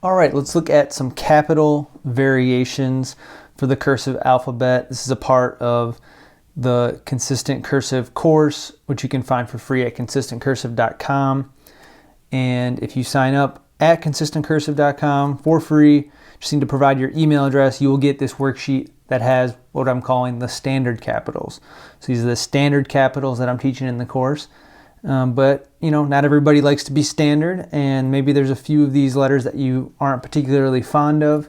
All right, let's look at some capital variations for the cursive alphabet. This is a part of the Consistent Cursive course, which you can find for free at consistentcursive.com. And if you sign up at consistentcursive.com for free, just need to provide your email address, you will get this worksheet that has what I'm calling the standard capitals. So these are the standard capitals that I'm teaching in the course. But you know, not everybody likes to be standard, and maybe there's a few of these letters that you aren't particularly fond of.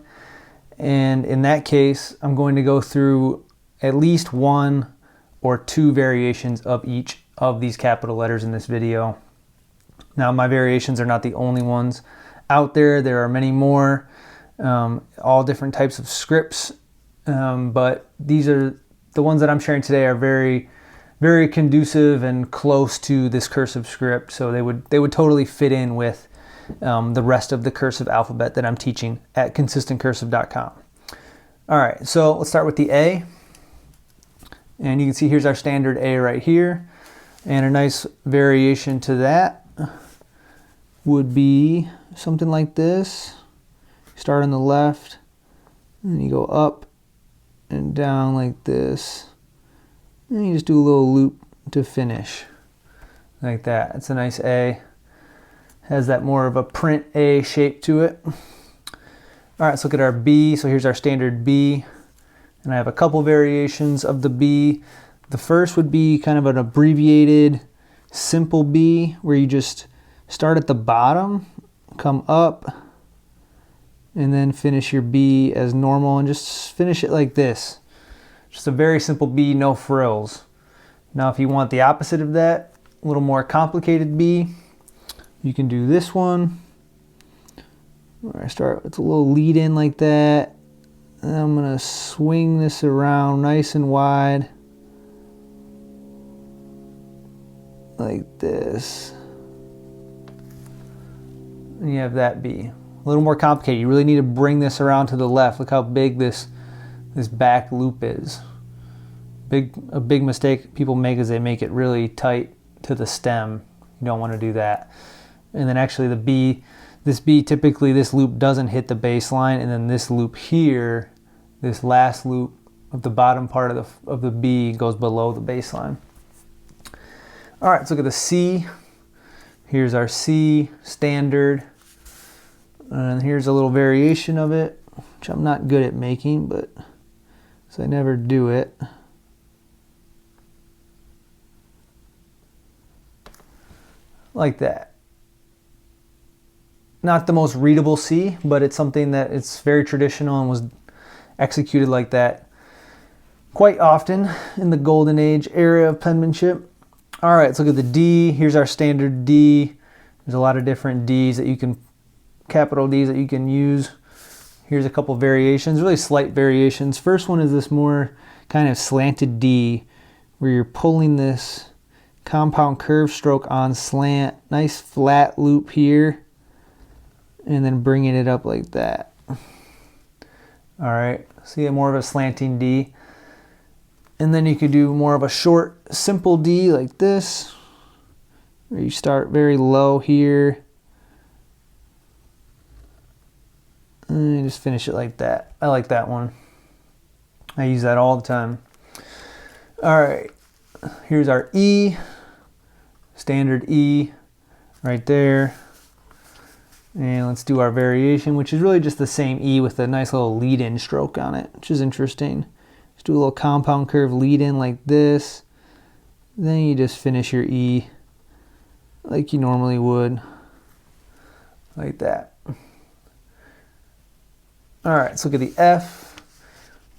And in that case, I'm going to go through at least one or two variations of each of these capital letters in this video. Now, my variations are not the only ones out there. There are many more, all different types of scripts. But these are the ones that I'm sharing today are very conducive and close to this cursive script, so they would totally fit in with the rest of the cursive alphabet that I'm teaching at consistentcursive.com. All right, so let's start with the A, and you can see here's our standard A right here, and a nice variation to that would be something like this. Start on the left, and you go up and down like this. And you just do a little loop to finish, like that. It's a nice A. Has that more of a print A shape to it. All right, let's look at our B. So here's our standard B. And I have a couple variations of the B. The first would be kind of an abbreviated, simple B, where you just start at the bottom, come up, and then finish your B as normal, and just finish it like this. Just a very simple B, no frills. Now if you want the opposite of that, a little more complicated B, you can do this one, where I start with a little lead in like that, and I'm gonna swing this around nice and wide, like this. And you have that B. A little more complicated. You really need to bring this around to the left. Look how big this back loop is. A big mistake people make is they make it really tight to the stem. You don't want to do that. And then actually this B, typically this loop doesn't hit the bass line, and then this loop here, this last loop of the bottom part of the B goes below the bass line. All right, let's look at the C. Here's our C standard. And here's a little variation of it, which I'm not good at making, but so I never do it. Like that. Not the most readable C, but it's something that it's very traditional and was executed like that quite often in the golden age era of penmanship. All right, let's look at the D. Here's our standard D. There's a lot of different Ds that you can, capital Ds that you can use. Here's a couple variations, really slight variations. First one is this more kind of slanted D, where you're pulling this compound curve stroke on slant, nice flat loop here, and then bringing it up like that. All right, see more of a slanting D. And then you could do more of a short, simple D like this, where you start very low here, and you just finish it like that. I like that one. I use that all the time. All right, here's our E, standard E right there. And let's do our variation, which is really just the same E with a nice little lead-in stroke on it, which is interesting. Just do a little compound curve lead-in like this. Then you just finish your E like you normally would, like that. All right, let's look at the F.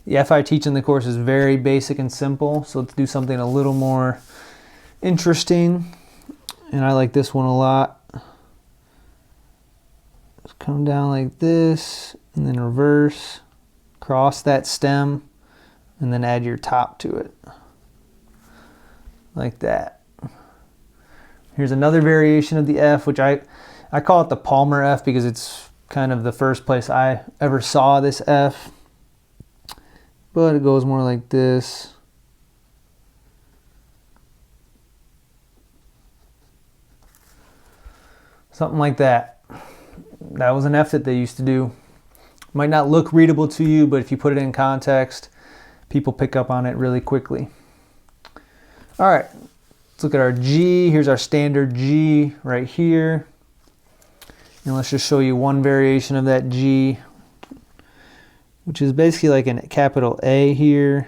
The F I teach in the course is very basic and simple, so let's do something a little more interesting. And I like this one a lot. Just come down like this, and then reverse, cross that stem, and then add your top to it, like that. Here's another variation of the F, which I call it the Palmer F because it's kind of the first place I ever saw this F. But it goes more like this. Something like that. that was an F that they used to do. Might not look readable to you, but if you put it in context, people pick up on it really quickly. All right, let's look at our G. Here's our standard G right here. And let's just show you one variation of that G, which is basically like a capital A here.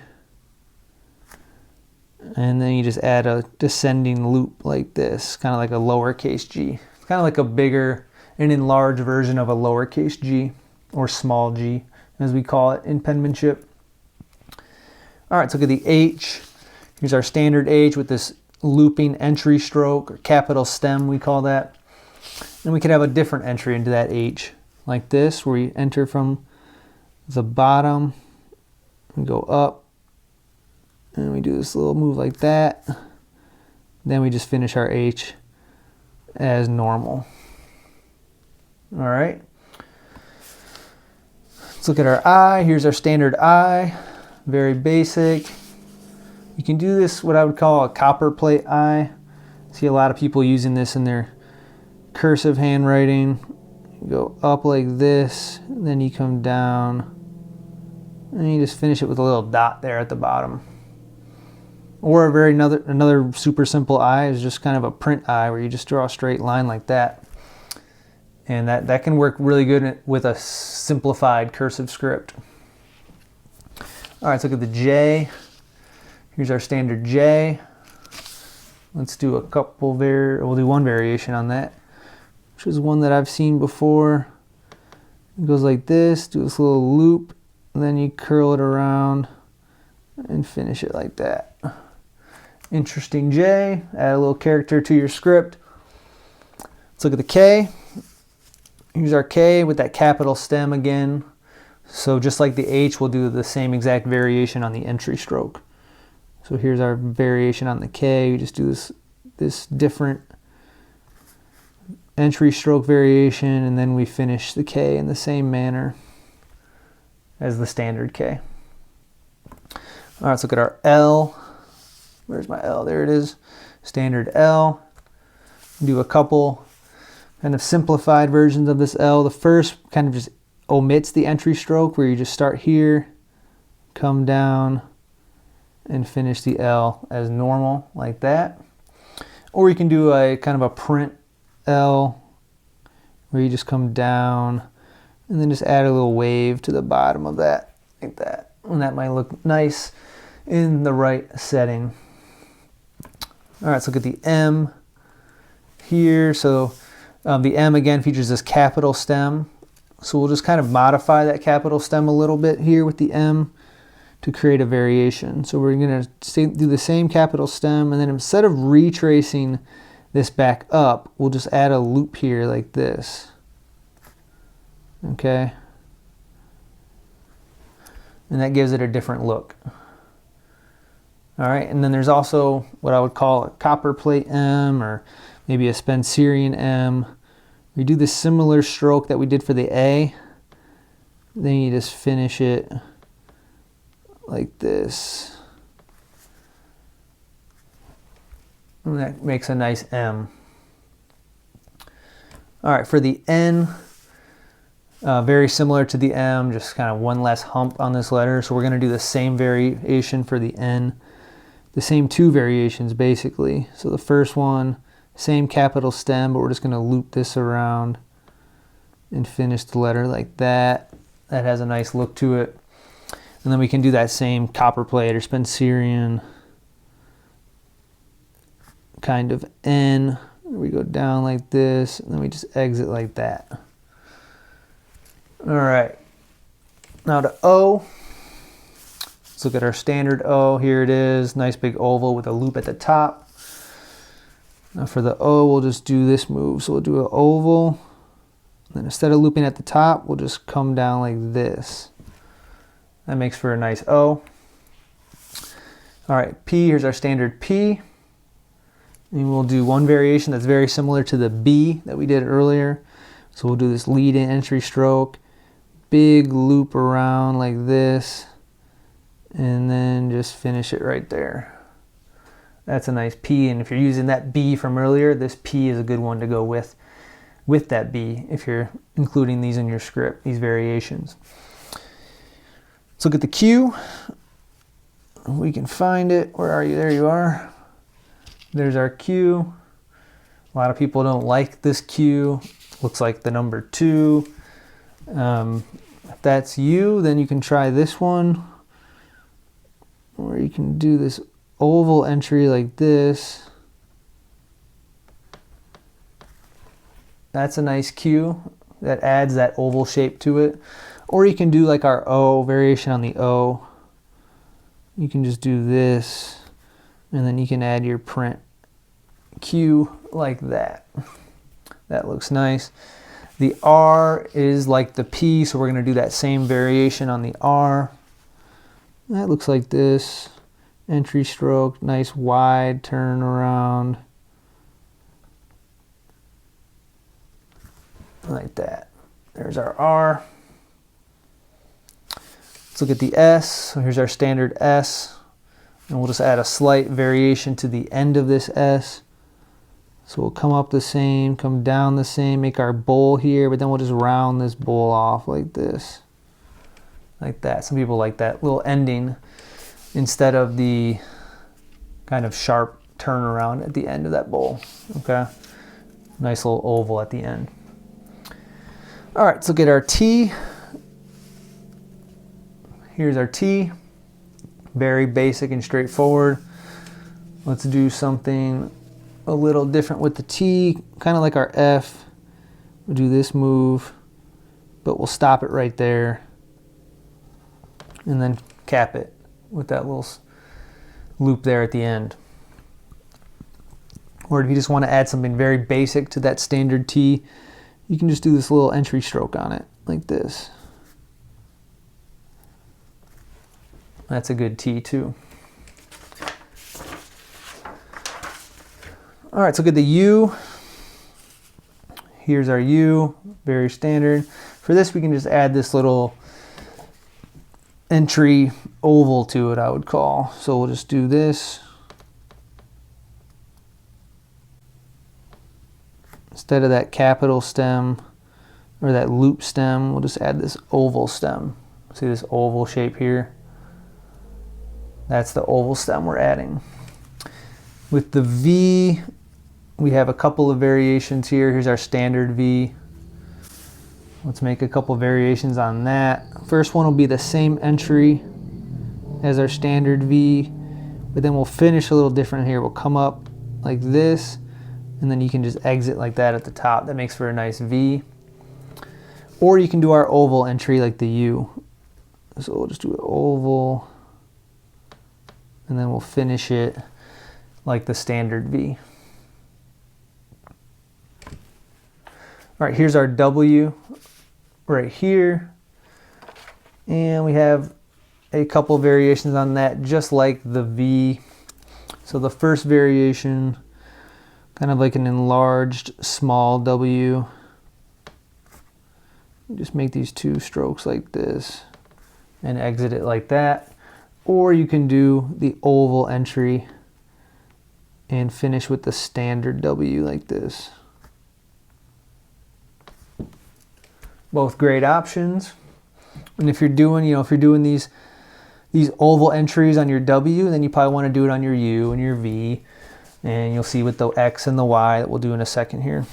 And then you just add a descending loop like this, kind of like a lowercase g. It's kind of like a bigger, an enlarged version of a lowercase g, or small g, as we call it in penmanship. All right, let's look at the H. Here's our standard H with this looping entry stroke, or capital stem we call that. And we could have a different entry into that H, like this, where we enter from the bottom, we go up, and we do this little move like that. Then we just finish our H as normal. All right. Let's look at our I. Here's our standard I. Very basic. You can do this, what I would call a copper plate I. See a lot of people using this in their cursive handwriting. You go up like this, and then you come down, and you just finish it with a little dot there at the bottom. Or another super simple I is just kind of a print I, where you just draw a straight line like that. And that can work really good with a simplified cursive script. All right, let's look at the J. Here's our standard J. Let's do we'll do one variation on that, which is one that I've seen before. It goes like this, do this little loop, and then you curl it around and finish it like that. Interesting J, add a little character to your script. Let's look at the K. Here's our K with that capital stem again. So just like the H, we'll do the same exact variation on the entry stroke. So here's our variation on the K. We just do this different entry stroke variation, and then we finish the K in the same manner as the standard K. All right, let's look at our L. Where's my L? There it is. Standard L. Do a couple kind of simplified versions of this L. The first kind of just omits the entry stroke, where you just start here, come down, and finish the L as normal, like that. Or you can do a kind of a print L, where you just come down, and then just add a little wave to the bottom of that, like that. And that might look nice in the right setting. All right, let's look at the M here. So the M again features this capital stem. So we'll just kind of modify that capital stem a little bit here with the M to create a variation. So we're gonna do the same capital stem, and then instead of retracing this back up, we'll just add a loop here like this. Okay. And that gives it a different look. All right, and then there's also what I would call a copper plate M, or maybe a Spencerian M. We do the similar stroke that we did for the A. Then you just finish it like this. And that makes a nice M. All right, for the N, very similar to the M, just kind of one less hump on this letter. So we're going to do the same variation for the N. The same two variations basically. So the first one, same capital stem, but we're just going to loop this around and finish the letter like that. That has a nice look to it. And then we can do that same copper plate or Spencerian kind of N. We go down like this, and then we just exit like that. All right, now to O. Let's look at our standard O. Here it is, nice big oval with a loop at the top. Now for the O, we'll just do this move. So we'll do an oval. Then instead of looping at the top, we'll just come down like this. That makes for a nice O. All right, P, here's our standard P. And we'll do one variation that's very similar to the B that we did earlier. So we'll do this lead in entry stroke, big loop around like this, and then just finish it right there. That's a nice P, and if you're using that B from earlier, this P is a good one to go with. with that B if you're including these in your script, these variations. Let's look at the Q. We can find it. Where are you? There you are. There's our Q. A lot of people don't like this Q. Looks like the number 2. If that's you, then you can try this one, or you can do this oval entry like this. That's a nice Q that adds that oval shape to it. Or you can do like our O, variation on the O. You can just do this, and then you can add your print Q like that. That looks nice. The R is like the P, so we're going to do that same variation on the R. That looks like this. Entry stroke, nice wide turn around. Like that. There's our R. Let's look at the S. So here's our standard S. And we'll just add a slight variation to the end of this S. So we'll come up the same, come down the same, make our bowl here, but then we'll just round this bowl off like this. Like that. Some people like that little ending instead of the kind of sharp turnaround at the end of that bowl. Okay. Nice little oval at the end. All right, let's look at our T. Here's our T. Very basic and straightforward. Let's do something a little different with the T, kind of like our F. We'll do this move, but we'll stop it right there and then cap it with that little loop there at the end. Or if you just want to add something very basic to that standard T, you can just do this little entry stroke on it like this. That's a good T too. All right, so look at the U. Here's our U, very standard. For this, we can just add this little entry oval to it, I would call. So we'll just do this. Instead of that capital stem or that loop stem, we'll just add this oval stem. See this oval shape here? That's the oval stem we're adding. With the V, we have a couple of variations here. Here's our standard V. Let's make a couple variations on that. First one will be the same entry as our standard V, but then we'll finish a little different here. We'll come up like this, and then you can just exit like that at the top. That makes for a nice V. Or you can do our oval entry like the U. So we'll just do an oval, and then we'll finish it like the standard V. All right, here's our W right here. And we have a couple variations on that, just like the V. So the first variation, kind of like an enlarged small W. Just make these two strokes like this and exit it like that. Or you can do the oval entry and finish with the standard W like this. Both great options. And if you're doing, if you're doing these oval entries on your W, then you probably want to do it on your U and your V. And you'll see with the X and the Y that we'll do in a second here.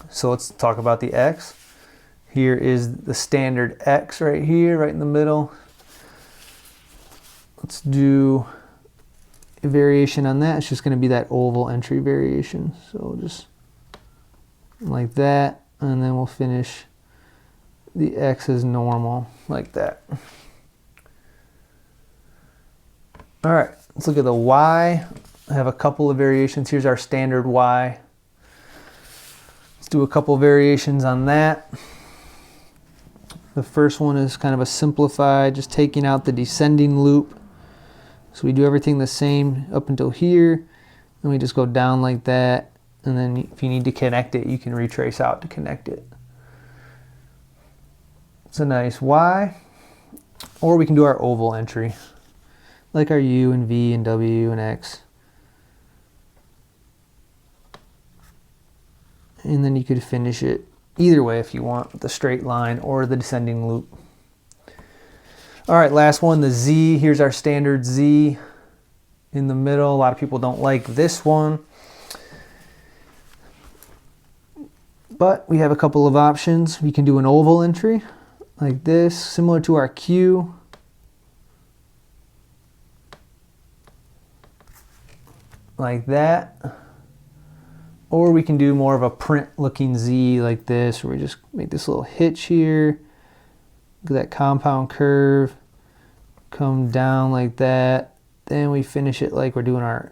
So let's talk about the X. Here is the standard X right here, right in the middle. Let's do a variation on that. It's just going to be that oval entry variation. So just like that, and then we'll finish the X as normal, like that. All right, let's look at the Y. I have a couple of variations. Here's our standard Y. Let's do a couple variations on that. The first one is kind of a simplified, just taking out the descending loop. So we do everything the same up until here, and we just go down like that, and then if you need to connect it, you can retrace out to connect it. It's a nice Y. Or we can do our oval entry, like our U and V and W and X. And then you could finish it either way if you want, the straight line or the descending loop. All right, last one, the Z. Here's our standard Z in the middle. A lot of people don't like this one, but we have a couple of options. We can do an oval entry like this, similar to our Q. Like that. Or we can do more of a print looking Z like this, where we just make this little hitch here. Look at that compound curve. Come down like that. Then we finish it like we're doing our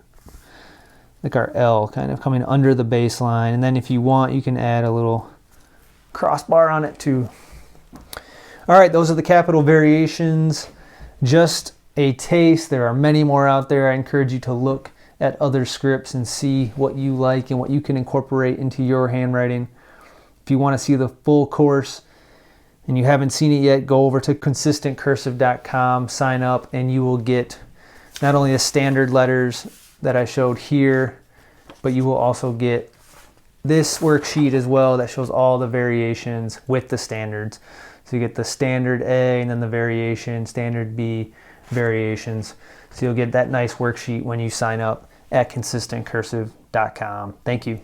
L, kind of coming under the baseline. And then if you want, you can add a little crossbar on it too. All right, those are the capital variations. Just a taste. There are many more out there. I encourage you to look at other scripts and see what you like and what you can incorporate into your handwriting. If you want to see the full course and you haven't seen it yet, go over to consistentcursive.com, sign up, and you will get not only the standard letters that I showed here, but you will also get this worksheet as well that shows all the variations with the standards. So you get the standard A and then the variation, standard B, variations. So you'll get that nice worksheet when you sign up at consistentcursive.com. Thank you.